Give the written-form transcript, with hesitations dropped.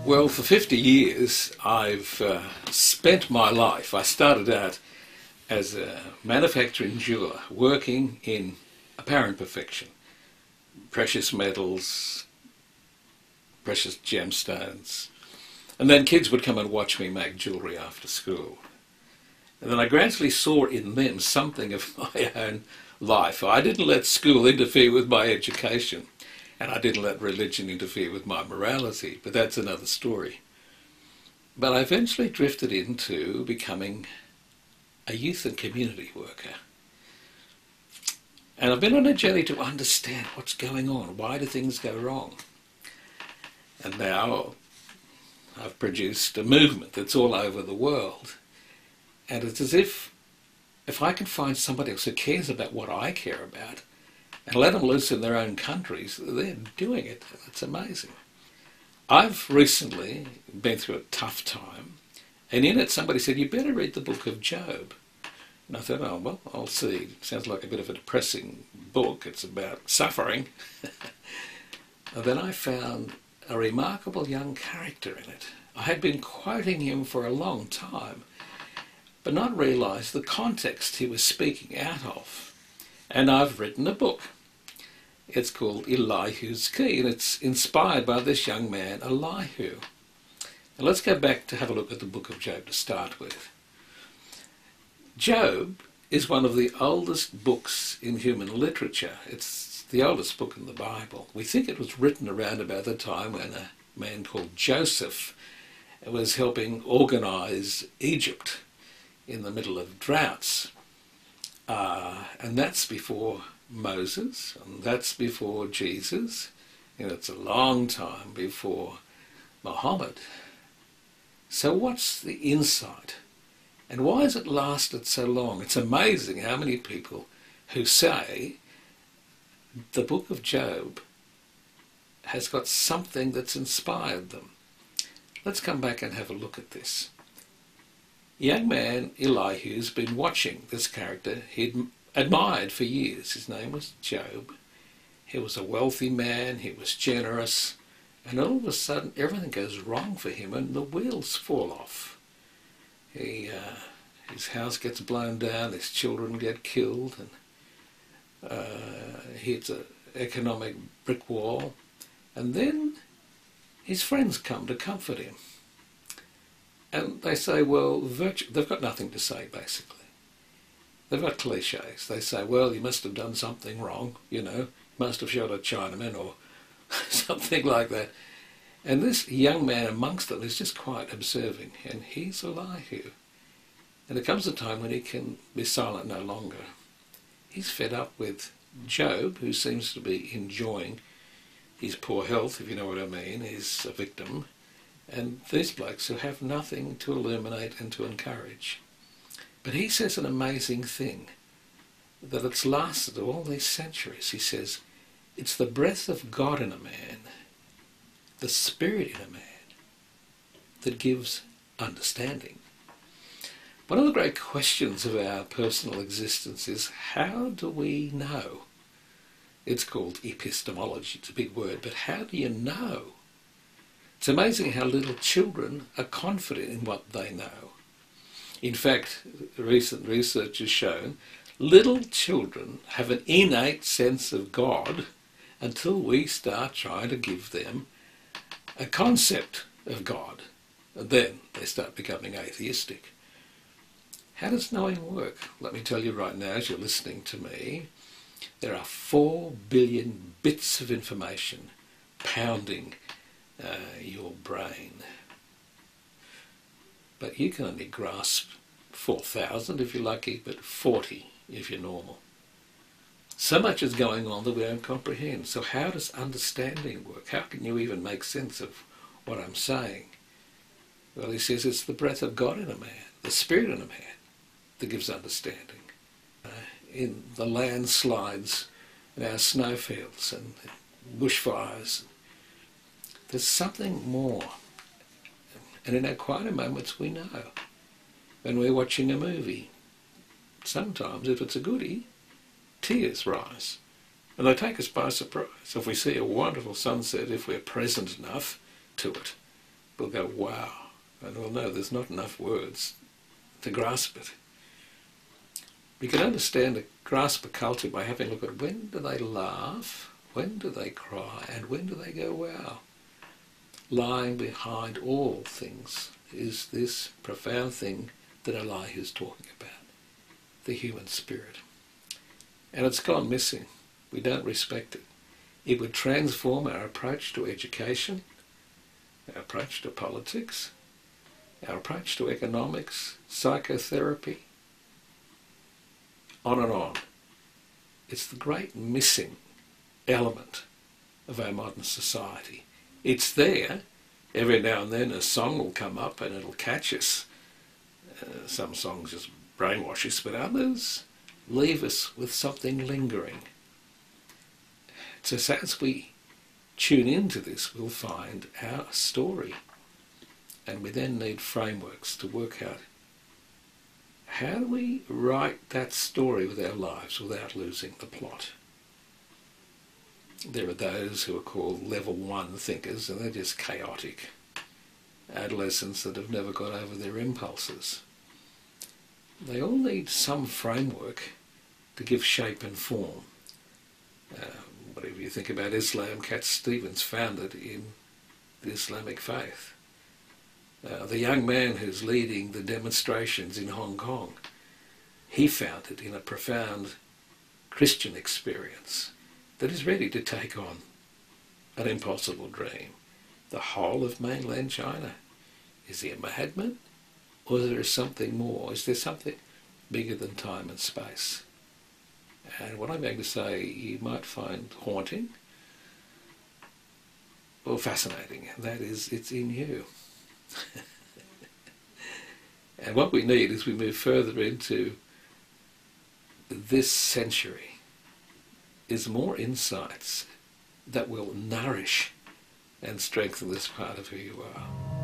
Well, for 50 years, I've spent my life. I started out as a manufacturing jeweller, working in apparent perfection. Precious metals, precious gemstones. And then kids would come and watch me make jewellery after school. And then I gradually saw in them something of my own life. I didn't let school interfere with my education, and I didn't let religion interfere with my morality, but that's another story. But I eventually drifted into becoming a youth and community worker. And I've been on a journey to understand what's going on. Why do things go wrong? And now I've produced a movement that's all over the world. And it's as if I can find somebody else who cares about what I care about and let them loose in their own countries, they're doing it. It's amazing. I've recently been through a tough time, and in it somebody said, you better read the book of Job. And I thought, oh, well, I'll see. It sounds like a bit of a depressing book. It's about suffering. And then I found a remarkable young character in it. I had been quoting him for a long time, but not realised the context he was speaking out of. And I've written a book. It's called Elihu's Key, and it's inspired by this young man, Elihu. And let's go back to have a look at the book of Job to start with. Job is one of the oldest books in human literature. It's the oldest book in the Bible. We think it was written around about the time when a man called Joseph was helping organise Egypt in the middle of droughts. And that's before Moses, and that's before Jesus, and it's a long time before Muhammad. So what's the insight? And why has it lasted so long? It's amazing how many people who say the book of Job has got something that's inspired them. Let's come back and have a look at this. Young man Elihu's been watching this character he'd admired for years. His name was Job. He was a wealthy man, he was generous, and all of a sudden everything goes wrong for him and the wheels fall off. His house gets blown down, his children get killed, and he hits an economic brick wall, and then his friends come to comfort him. And they say, well, they've got nothing to say, basically. They've got cliches. They say, well, you must have done something wrong, you must have shot a Chinaman or something like that. And this young man amongst them is just quite observing, and he's Elihu. And there comes a time when he can be silent no longer. He's fed up with Job, who seems to be enjoying his poor health, if you know what I mean. He's a victim. And these blokes who have nothing to illuminate and to encourage. But he says an amazing thing, that it's lasted all these centuries. He says, it's the breath of God in a man, the spirit in a man, that gives understanding. One of the great questions of our personal existence is, how do we know? It's called epistemology, it's a big word, but how do you know? It's amazing how little children are confident in what they know. In fact, recent research has shown little children have an innate sense of God until we start trying to give them a concept of God. And then they start becoming atheistic. How does knowing work? Let me tell you right now, as you're listening to me, there are 4 billion bits of information pounding your brain. But you can only grasp 4,000 if you're lucky, but 40 if you're normal. So much is going on that we don't comprehend. So how does understanding work? How can you even make sense of what I'm saying? Well, he says it's the breath of God in a man, the spirit in a man, that gives understanding. In the landslides, in our snowfields and bushfires, there's something more. And in our quieter moments we know. When we're watching a movie, sometimes if it's a goodie, tears rise. And they take us by surprise. If we see a wonderful sunset, if we're present enough to it, we'll go, wow, and we'll know there's not enough words to grasp it. We can grasp a culture by having a look at when do they laugh, when do they cry, and when do they go, wow. Lying behind all things is this profound thing that Elihu is talking about, the human spirit. And it's gone missing. We don't respect it. It would transform our approach to education, our approach to politics, our approach to economics, psychotherapy, on and on. It's the great missing element of our modern society. It's there. Every now and then a song will come up and it'll catch us. Some songs just brainwash us, but others leave us with something lingering. So as we tune into this, we'll find our story. And we then need frameworks to work out how do we write that story with our lives without losing the plot. There are those who are called level 1 thinkers, and they're just chaotic adolescents that have never got over their impulses. They all need some framework to give shape and form. Whatever you think about Islam, Cat Stevens found it in the Islamic faith. The young man who's leading the demonstrations in Hong Kong, he found it in a profound Christian experience that is ready to take on an impossible dream. The whole of mainland China. Is he a madman? Or is there something more? Is there something bigger than time and space? And what I'm going to say you might find haunting or fascinating, and that is it's in you. And what we need as we move further into this century is more insights that will nourish and strengthen this part of who you are.